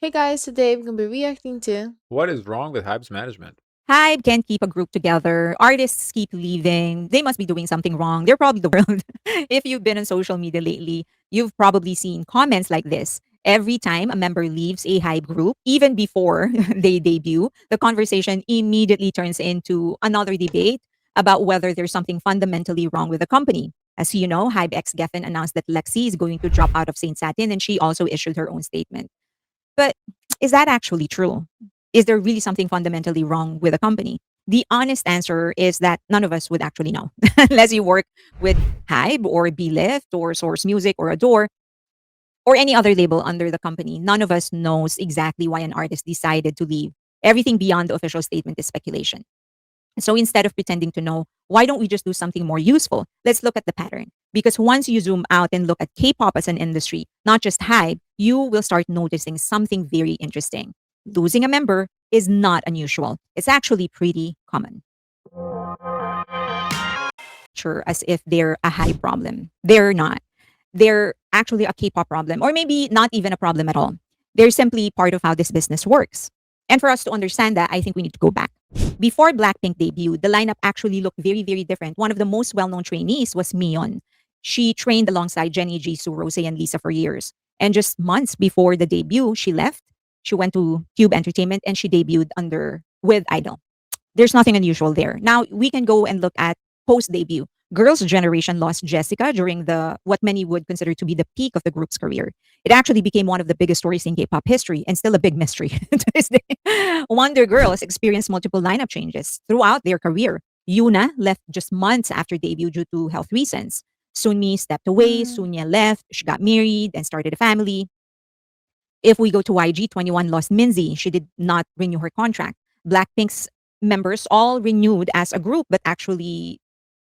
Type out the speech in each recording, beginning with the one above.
Hey guys, today we're gonna be reacting to What is wrong with HYBE's management? HYBE can't keep a group together. Artists keep leaving. They must be doing something wrong. They're probably the world. If you've been on social media lately, you've probably seen comments like this. Every time a member leaves a HYBE group, even before they debut, the conversation immediately turns into another debate about whether there's something fundamentally wrong with the company. As you know, HYBE ex Geffen announced that Lexi is going to drop out of Saint Satin, and she also issued her own statement. But is that actually true? Is there really something fundamentally wrong with a company? The honest answer is that none of us would actually know unless you work with HYBE or Blift or Source Music or Adore or any other label under the company. None of us knows exactly why an artist decided to leave. Everything beyond the official statement is speculation. So instead of pretending to know, why don't we just do something more useful? Let's look at the pattern. Because once you zoom out and look at K-pop as an industry, not just HYBE, you will start noticing something very interesting. Losing a member is not unusual. It's actually pretty common. Sure, as if they're a HYBE problem. They're not. They're actually a K-pop problem, or maybe not even a problem at all. They're simply part of how this business works. And for us to understand that, I think we need to go back. Before Blackpink debuted, the lineup actually looked very, very different. One of the most well-known trainees was Mion. She trained alongside Jennie, Jisoo, Rose, and Lisa for years. And just months before the debut, she left. She went to Cube Entertainment and she debuted under with Idol. There's nothing unusual there. Now we can go and look at post debut. Girls' Generation lost Jessica during the what many would consider to be the peak of the group's career. It actually became one of the biggest stories in K-pop history and still a big mystery to this day. Wonder Girls experienced multiple lineup changes throughout their career. Yuna left just months after debut due to health reasons. Sunmi stepped away, mm, Sunya left, she got married and started a family. If we go to YG, 21 lost Minzy. She did not renew her contract. Blackpink's members all renewed as a group, but actually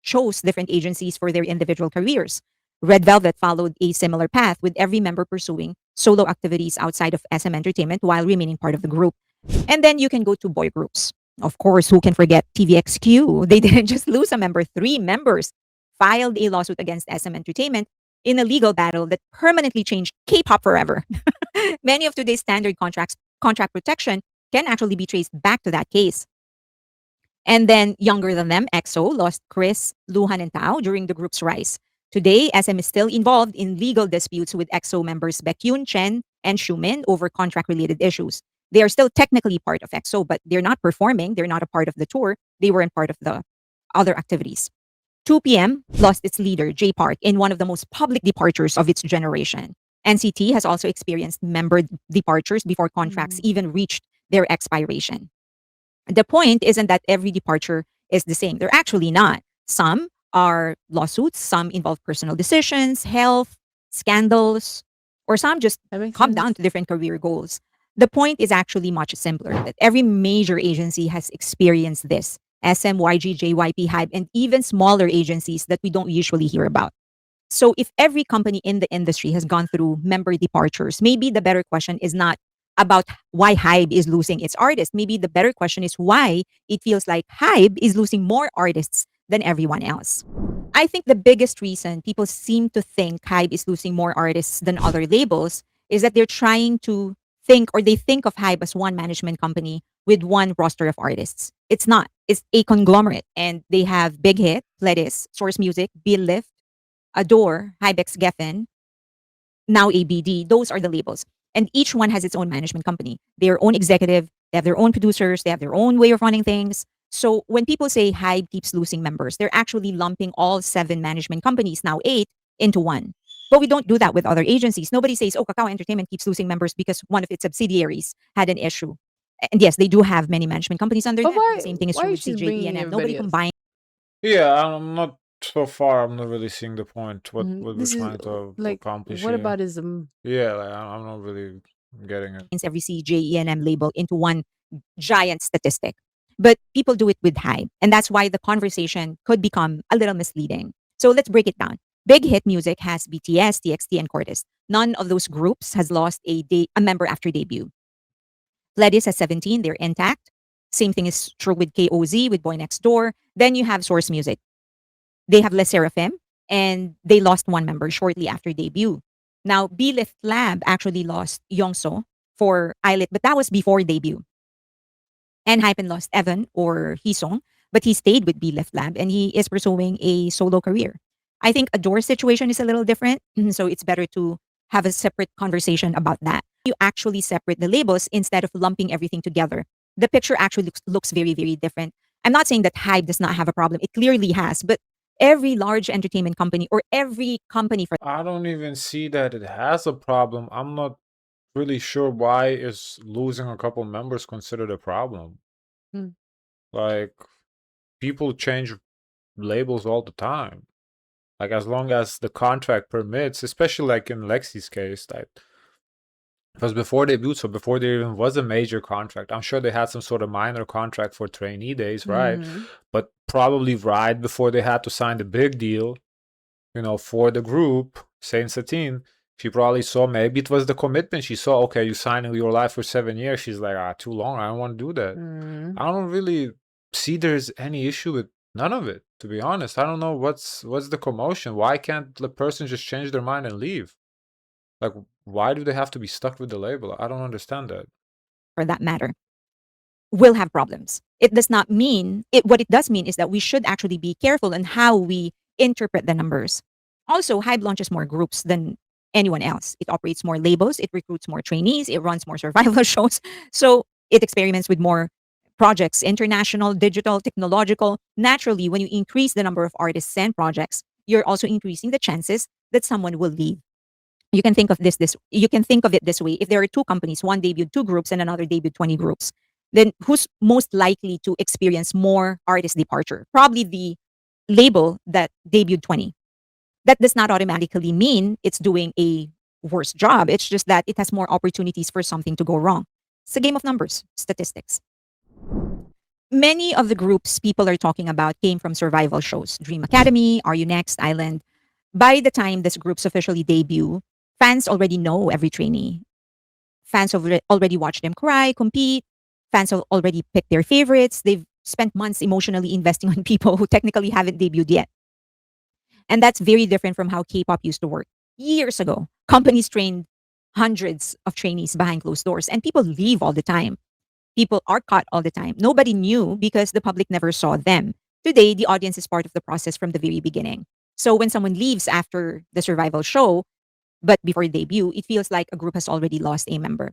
chose different agencies for their individual careers. Red Velvet followed a similar path, with every member pursuing solo activities outside of SM Entertainment while remaining part of the group. And then you can go to boy groups. Of course, who can forget TVXQ? They didn't just lose a member, three members filed a lawsuit against SM Entertainment in a legal battle that permanently changed K-pop forever. Many of today's standard contract protection can actually be traced back to that case. And then younger than them, EXO lost Chris, Luhan, and Tao during the group's rise. Today, SM is still involved in legal disputes with EXO members Baekhyun, Chen, and Xiumin over contract-related issues. They are still technically part of EXO, but they're not performing. They're not a part of the tour. They weren't part of the other activities. 2PM lost its leader, J Park, in one of the most public departures of its generation. NCT has also experienced member departures before contracts mm, even reached their expiration. The point isn't that every departure is the same. They're actually not. Some are lawsuits, some involve personal decisions, health, scandals, or some just that makes come down sense. to different career goals. The point is actually much simpler that every major agency has experienced this. SM, YG, JYP, HYBE, and even smaller agencies that we don't usually hear about. So if every company in the industry has gone through member departures, maybe the better question is not about why HYBE is losing its artists. Maybe the better question is why it feels like HYBE is losing more artists than everyone else. I think the biggest reason people seem to think HYBE is losing more artists than other labels is that they're trying to think, or they think of HYBE as one management company with one roster of artists. It's not. It's a conglomerate, and they have Big Hit, Pledis, Source Music, Bill Lift, Adore, Hybex Geffen, now ABD. Those are the labels. And each one has its own management company, their own executive, they have their own producers, they have their own way of running things. So when people say HYBE keeps losing members, they're actually lumping all seven management companies, now eight, into one. But we don't do that with other agencies. Nobody says, oh, Kakao Entertainment keeps losing members because one of its subsidiaries had an issue. And yes, they do have many management companies under But them. The why same thing is why true is with she CJ bringing E&M. Nobody everybody else? combines. Yeah, I'm not so far. I'm not really seeing the point. What we're This is trying to like accomplish what here. about his Yeah, like I'm not really getting it. Every CJENM label into one giant statistic. But people do it with HYBE. And that's why the conversation could become a little misleading. So let's break it down. Big Hit Music has BTS, TXT, and Cortis. None of those groups has lost a member after debut. Pledis has 17, they're intact. Same thing is true with KOZ, with Boy Next Door. Then you have Source Music. They have Les Seraphim, and they lost one member shortly after debut. Now, B-Lift Lab actually lost Yongso for Islet, but that was before debut. And Hypen lost Evan or Hisong, but he stayed with B Left Lab and he is pursuing a solo career. I think Adore's situation is a little different, so it's better to have a separate conversation about that. You actually separate the labels instead of lumping everything together. The picture actually looks very, very different. I'm not saying that HYBE does not have a problem. It clearly has, but every large entertainment company or every company for I don't even see that it has a problem. I'm not really sure why is losing a couple members considered a problem. Hmm. Like, people change labels all the time. Like, as long as the contract permits, especially like in Lexi's case, that because before debut, so before there even was a major contract, I'm sure they had some sort of minor contract for trainee days, right? But probably right before they had to sign the big deal, for the group, Saint Satine, she probably saw, maybe it was the commitment. She saw, okay, you signing your life for 7 years. She's like, too long. I don't want to do that. I don't really see there's any issue with none of it, to be honest. I don't know what's the commotion. Why can't the person just change their mind and leave? Like, why do they have to be stuck with the label? I don't understand that. that matter, will have problems. It does not mean it. What it does mean is that we should actually be careful in how we interpret the numbers. Also, HYBE launches more groups than anyone else. It operates more labels, it recruits more trainees, it runs more survival shows. So it experiments with more projects, international, digital, technological. Naturally, when you increase the number of artists and projects, you're also increasing the chances that someone will leave. You can think of this you can think of it this way. If there are two companies, one debuted 2 groups and another debuted 20 groups, then who's most likely to experience more artist departure? Probably the label that debuted 20. That does not automatically mean it's doing a worse job. It's just that it has more opportunities for something to go wrong. It's a game of numbers, statistics. Many of the groups people are talking about came from survival shows: Dream Academy, Are You Next, Island. By the time these groups officially debut, fans already know every trainee. Fans have already watched them cry, compete. Fans have already picked their favorites. They've spent months emotionally investing on people who technically haven't debuted yet. And that's very different from how K-pop used to work. Years ago, companies trained hundreds of trainees behind closed doors, and people leave all the time. People are caught all the time. Nobody knew because the public never saw them. Today, the audience is part of the process from the very beginning. So when someone leaves after the survival show, but before debut, it feels like a group has already lost a member.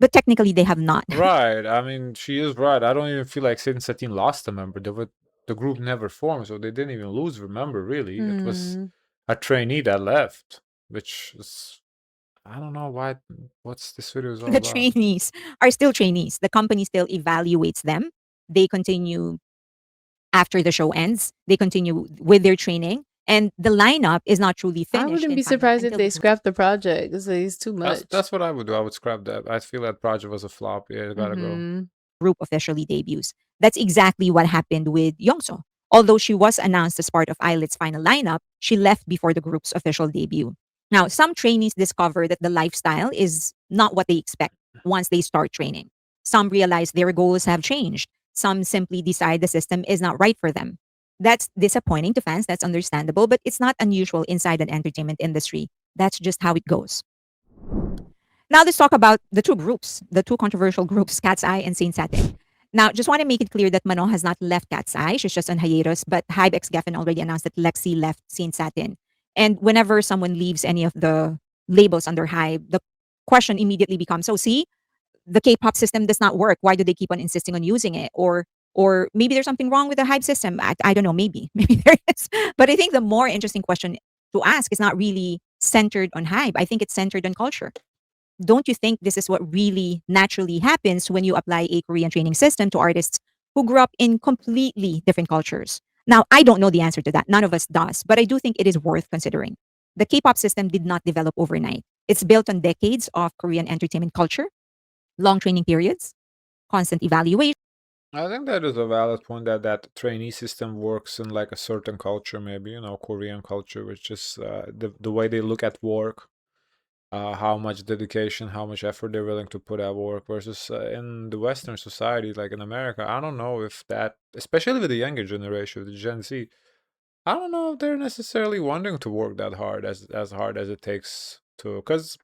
But technically they have not. Right. I mean, she is right. I don't even feel like Saint Satine lost a member. The group never formed, so they didn't even lose a member, really. It was a trainee that left, which is, I don't know what's this video is all The about. trainees are still trainees. The company still evaluates them. They continue after the show ends. They continue with their training. And the lineup is not truly I finished wouldn't in be final surprised if until they the scrap the project. It's too much. That's what I would do. I would scrap that. I feel that project was a flop. Yeah, it gotta go. group officially debuts. That's exactly what happened with Yongso. Although she was announced as part of Islet's final lineup, she left before the group's official debut. Now, some trainees discover that the lifestyle is not what they expect once they start training. Some realize their goals have changed. Some simply decide the system is not right for them. That's disappointing to fans. That's understandable, but it's not unusual inside an entertainment industry. That's just how it goes. Now let's talk about the two groups, the two controversial groups, Cat's Eye and Saint Satin. Now, just want to make it clear that Manon has not left Cat's Eye. She's just on hiatus, but HYBE ex Geffen already announced that Lexi left Saint Satin. And whenever someone leaves any of the labels under HYBE, the question immediately becomes, oh, see, the K-pop system does not work. Why do they keep on insisting on using it? Or maybe there's something wrong with the HYBE system. I don't know, maybe. Maybe there is. But I think the more interesting question to ask is not really centered on HYBE. I think it's centered on culture. Don't you think this is what really naturally happens when you apply a Korean training system to artists who grew up in completely different cultures? Now, I don't know the answer to that. None of us does, but I do think it is worth considering. The K-pop system did not develop overnight. It's built on decades of Korean entertainment culture, long training periods, constant evaluation. I think that is a valid point that trainee system works in like a certain culture, maybe, Korean culture, which is the way they look at work, how much dedication, how much effort they're willing to put at work versus in the Western society, like in America. I don't know if that, especially with the younger generation, the Gen Z, I don't know if they're necessarily wanting to work that hard as hard as it takes to, because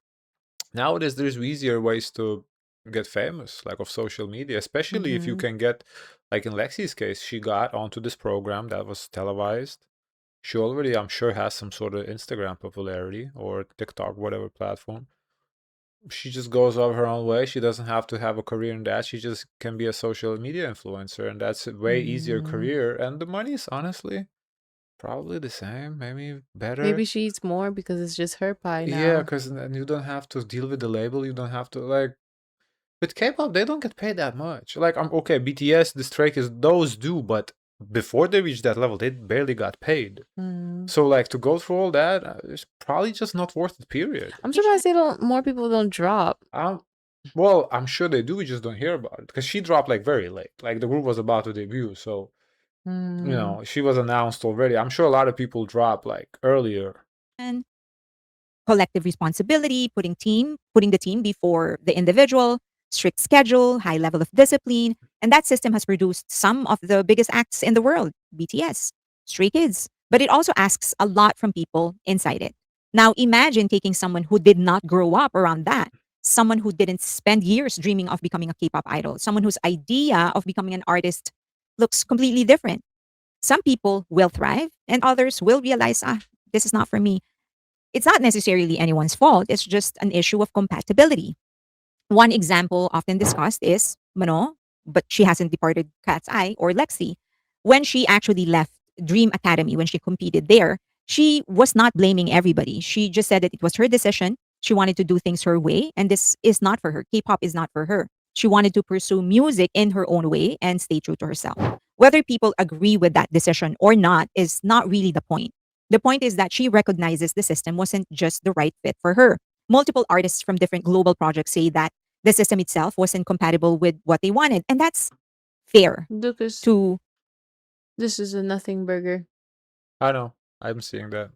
nowadays there's easier ways to get famous, like of social media, especially if you can get, like in Lexi's case, she got onto this program that was televised. She already, I'm sure, has some sort of Instagram popularity or TikTok, whatever platform. She just goes off her own way. She doesn't have to have a career in that. She just can be a social media influencer, and that's a way easier career. And the money's honestly probably the same, maybe better. Maybe she eats more because it's just her pie now. Yeah, because then you don't have to deal with the label. You don't have to, like, with K-pop, they don't get paid that much. Like, I'm okay, BTS, the Stray Kids, those do, but before they reach that level, they barely got paid. So, like, to go through all that, it's probably just not worth it, period. I'm surprised more people don't drop. Well, I'm sure they do, we just don't hear about it. Because she dropped, like, very late. Like, the group was about to debut, so, you know, she was announced already. I'm sure a lot of people drop, like, earlier. And collective responsibility, putting the team before the individual, strict schedule, high level of discipline, and that system has produced some of the biggest acts in the world, BTS, Stray Kids. But it also asks a lot from people inside it. Now imagine taking someone who did not grow up around that, someone who didn't spend years dreaming of becoming a K-pop idol, someone whose idea of becoming an artist looks completely different. Some people will thrive and others will realize, this is not for me. It's not necessarily anyone's fault. It's just an issue of compatibility. One example often discussed is Mano, but she hasn't departed Cat's Eye, or Lexi. When she actually left Dream Academy, when she competed there, she was not blaming everybody. She just said that it was her decision. She wanted to do things her way, and this is not for her. K-pop is not for her. She wanted to pursue music in her own way and stay true to herself. Whether people agree with that decision or not is not really the point. The point is that she recognizes the system wasn't just the right fit for her. Multiple artists from different global projects say that the system itself wasn't compatible with what they wanted. And that's fair Lucas, to this is a nothing burger. I know, I'm seeing that.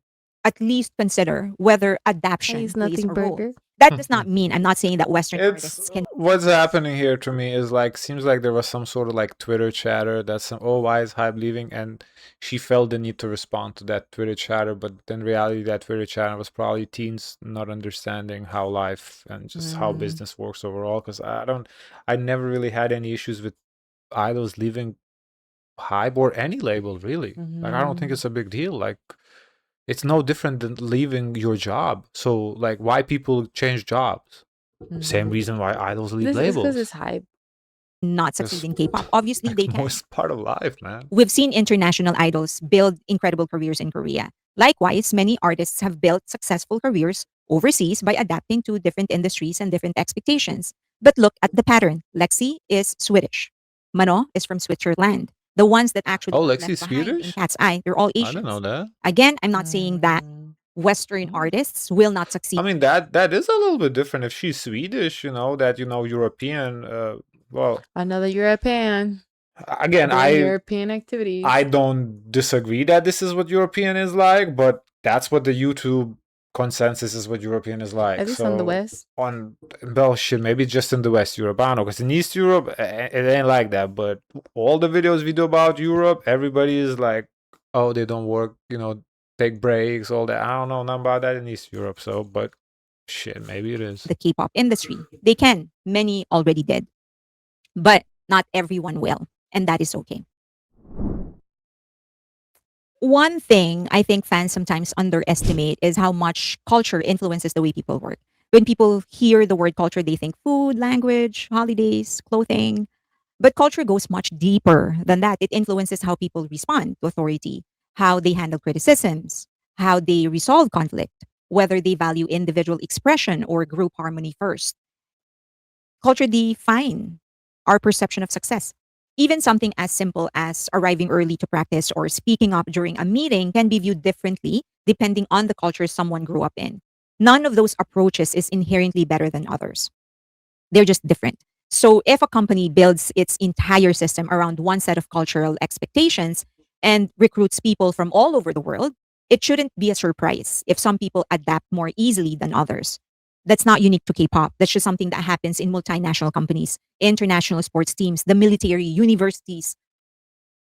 at least consider whether adaptation He's plays nothing a role. burger. That does not mean, I'm not saying that Western It's artists can what's happening here to me is like, seems like there was some sort of like Twitter chatter that's some, oh, why is HYBE leaving? And she felt the need to respond to that Twitter chatter, but in reality, that Twitter chatter was probably teens not understanding how life and just how business works overall. Because I never really had any issues with idols leaving HYBE or any label, really. Like, I don't think it's a big deal. Like, it's no different than leaving your job. So, like, why people change jobs? Same reason why idols leave This is labels. because it's hype. not succeed in K-pop. Obviously, they the can. most part of life, man. We've seen international idols build incredible careers in Korea. Likewise, many artists have built successful careers overseas by adapting to different industries and different expectations. But look at the pattern. Lexi is Swedish. Mano is from Switzerland. The ones that actually Oh, got Lexi's left behind in Swedish? Cat's Eye, they're all I didn't know Asians. that. Again, I'm not saying that Western artists will not succeed. I mean, that is a little bit different. If she's Swedish, you know, that, you know, European, well, Another European. again, Doing European activities. I don't disagree that this is what European is like, but that's what the YouTube consensus is what European is like. At least on the West. Well, shit, maybe just in the West Europe. I don't know, because in East Europe, it ain't like that. But all the videos we do about Europe, everybody is like, oh, they don't work, you know, take breaks, all that. I don't know nothing about that in East Europe. So, but shit, maybe it is. The K-pop industry. They can. Many already did. But not everyone will. And that is okay. One thing I think fans sometimes underestimate is how much culture influences the way people work. When people hear the word culture, they think food, language, holidays, clothing. But culture goes much deeper than that. It influences how people respond to authority, how they handle criticisms, how they resolve conflict, whether they value individual expression or group harmony first. Culture define our perception of success. Even something as simple as arriving early to practice or speaking up during a meeting can be viewed differently depending on the culture someone grew up in. None of those approaches is inherently better than others. They're just different. So if a company builds its entire system around one set of cultural expectations and recruits people from all over the world, it shouldn't be a surprise if some people adapt more easily than others. That's not unique to K-pop. That's just something that happens in multinational companies, international sports teams, the military, universities,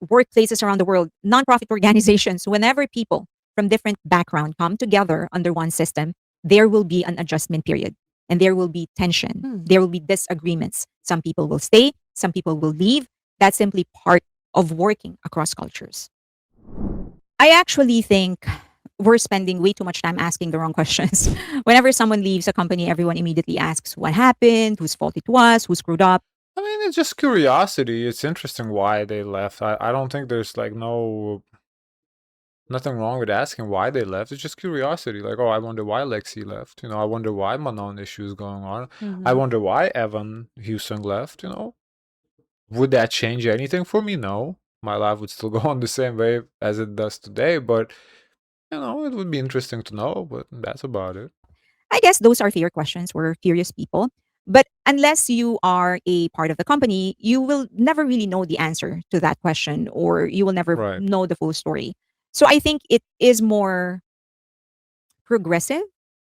workplaces around the world, nonprofit organizations. Whenever people from different background come together under one system, there will be an adjustment period. and there will be tension. Hmm. There will be disagreements. Some people will stay, some people will leave. That's simply part of working across cultures. I actually think we're spending way too much time asking the wrong questions. Whenever someone leaves a company, everyone immediately asks what happened, whose fault it was, who screwed up. I mean, it's just curiosity. It's interesting why they left. I don't think there's like nothing wrong with asking why they left. It's just curiosity. Like, oh, I wonder why Lexi left. You know, I wonder why Manon issue is going on. I Mhm. wonder why Evan Houston left. You know, would that change anything for me? No, my life would still go on the same way as it does today. But you know, it would be interesting to know. But that's about it. I guess those are fair questions. We're curious people. But unless you are a part of the company, you will never really know the answer to that question, or you will never Right. know the full story. So I think it is more progressive,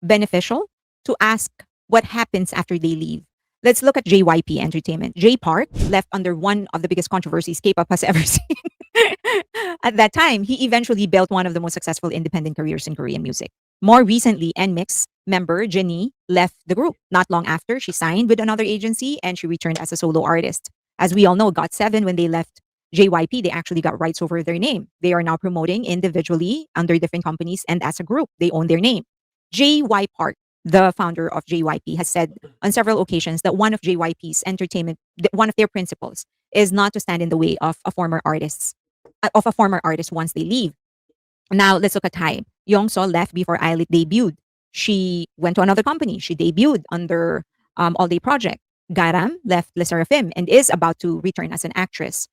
beneficial to ask what happens after they leave. Let's look at JYP Entertainment. J Park left under one of the biggest controversies K-pop has ever seen. At that time, he eventually built one of the most successful independent careers in Korean music. More recently, NMIX member Jennie left the group. Not long after, she signed with another agency and she returned as a solo artist. As we all know, GOT7, when they left JYP, they actually got rights over their name. They are now promoting individually under different companies and as a group. They own their name. J.Y. Park, the founder of JYP, has said on several occasions that one of JYP's entertainment, one of their principles is not to stand in the way of a former artist once they leave. Now let's look at HYBE. Yongseo left before Eilidh debuted. She went to another company. She debuted under All Day Project. Garam left Le Sserafim and is about to return as an actress.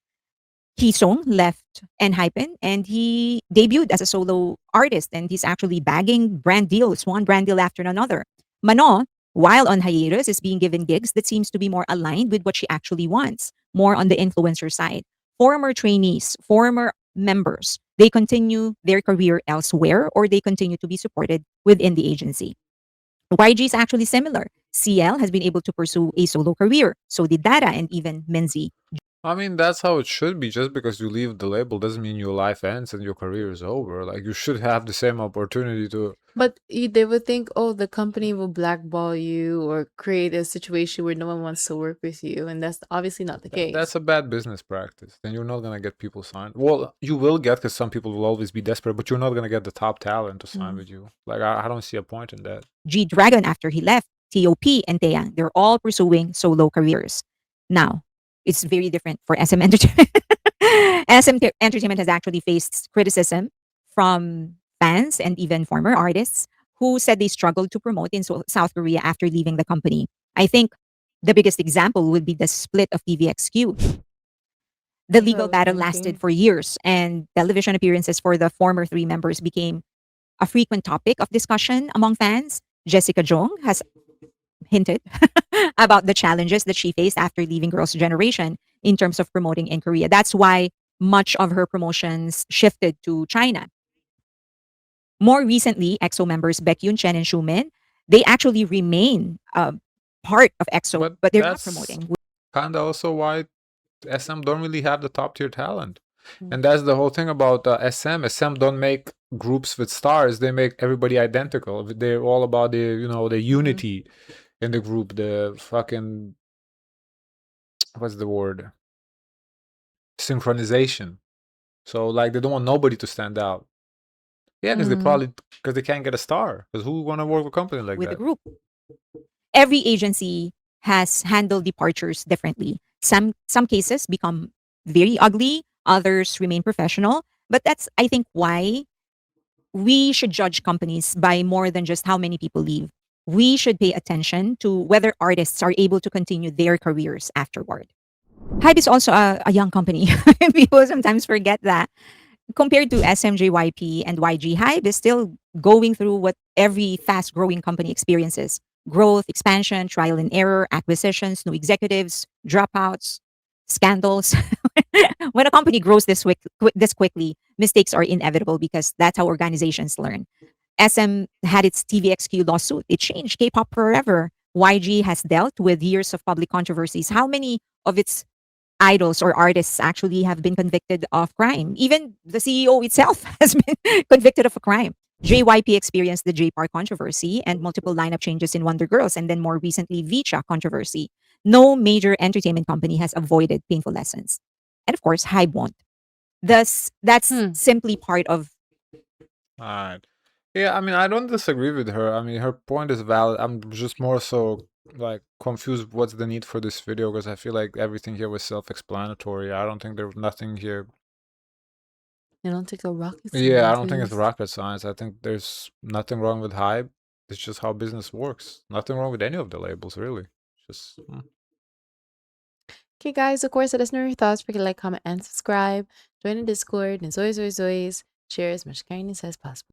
Song left Enhypen and he debuted as a solo artist and he's actually bagging brand deals, one brand deal after another. Mano, while on hiatus, is being given gigs that seems to be more aligned with what she actually wants, more on the influencer side. Former trainees, former members, they continue their career elsewhere or they continue to be supported within the agency. YG is actually similar. CL has been able to pursue a solo career. So did Dara and even Menzi. I mean, that's how it should be. Just because you leave the label doesn't mean your life ends and your career is over. Like, you should have the same opportunity to. But they would think, oh, the company will blackball you or create a situation where no one wants to work with you, and that's obviously not the That's case. a bad business practice. Then you're not gonna get people signed. Well, you will get because some people will always be desperate, but you're not gonna get the top talent to sign Mm. with you. Like, I don't see a point in that. G Dragon after he left, TOP and Taeyang, they're all pursuing solo careers. Now, it's very different for SM Entertainment. Entertainment has actually faced criticism from fans and even former artists who said they struggled to promote in South Korea after leaving the company. I think the biggest example would be the split of TVXQ. The That's what I legal was battle lasted thinking. for years, and television appearances for the former three members became a frequent topic of discussion among fans. Jessica Jong has hinted about the challenges that she faced after leaving Girls' Generation in terms of promoting in Korea. That's why much of her promotions shifted to China. More recently, EXO members Baekhyun, Chen, and Xiumin, they actually remain part of EXO, But but they're not that's promoting. kind of also why SM don't really have the top tier talent. Mm. And that's the whole thing about SM. SM don't make groups with stars. They make everybody identical. They're all about the, you know, the unity in the group. The fucking, what's the word? Synchronization. So like they don't want nobody to stand out. Yeah, because Mm. they can't get a star. Because who want to work with a company like With the that? group. Every agency has handled departures differently. Some cases become very ugly, others remain professional. But that's I think why we should judge companies by more than just how many people leave. We should pay attention to whether artists are able to continue their careers afterward. HYBE is also a young company. People sometimes forget that. Compared to SMJYP and YG, HYBE is still going through what every fast growing company experiences: growth, expansion, trial and error, acquisitions, new executives, dropouts, scandals. When a company grows this quickly, mistakes are inevitable because that's how organizations learn. SM had its TVXQ lawsuit. It changed K-pop forever. YG has dealt with years of public controversies. How many of its idols or artists actually have been convicted of crime? Even the CEO itself has been convicted of a crime. JYP experienced the J-Park controversy and multiple lineup changes in Wonder Girls, and then more recently, Vicha controversy. No major entertainment company has avoided painful lessons. And of course, HYBE won't. Thus, that's Hmm. simply part of. Alright. Yeah, I mean, I don't disagree with her. I mean, her point is valid. I'm just more so like confused. What's the need for this video? Because I feel like everything here was self-explanatory. I don't think there was nothing here. I don't take a rocket Yeah, I don't think it's scientist. rocket science. I think there's nothing wrong with hype. It's just how business works. Nothing wrong with any of the labels, really. Just Okay, guys, of course, let us know your thoughts. Forget to like, comment, and subscribe. Join the Discord and zoys, zoys, zoys. Share as much kindness as possible.